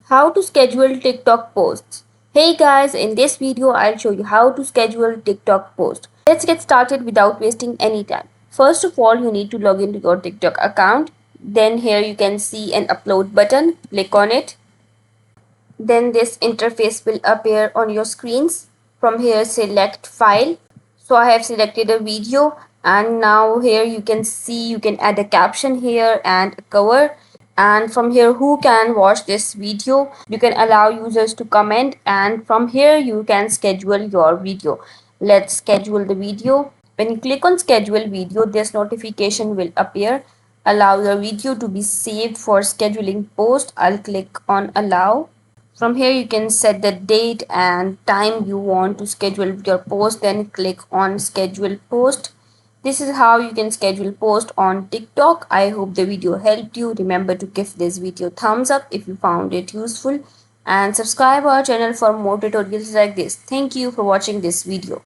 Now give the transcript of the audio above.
How to schedule TikTok posts. Hey guys, in this video I'll show you how to schedule TikTok post. Let's get started without wasting any time. First of all, you need to log into your TikTok account. Then here you can see an upload button. Click on it. Then this interface will appear on your screens. From here select file. So I have selected a video, and now here you can see you can add a caption here and a cover. And from here, who can watch this video, you can allow users to comment, and from here you can schedule your video. Let's schedule the video. When you click on schedule video, this notification will appear. Allow the video to be saved for scheduling post. I'll click on allow. From here you can set the date and time you want to schedule your post, then click on schedule post. This is how you can schedule post on TikTok. I hope the video helped you. Remember to give this video thumbs up if you found it useful, and subscribe our channel for more tutorials like this. Thank you for watching this video.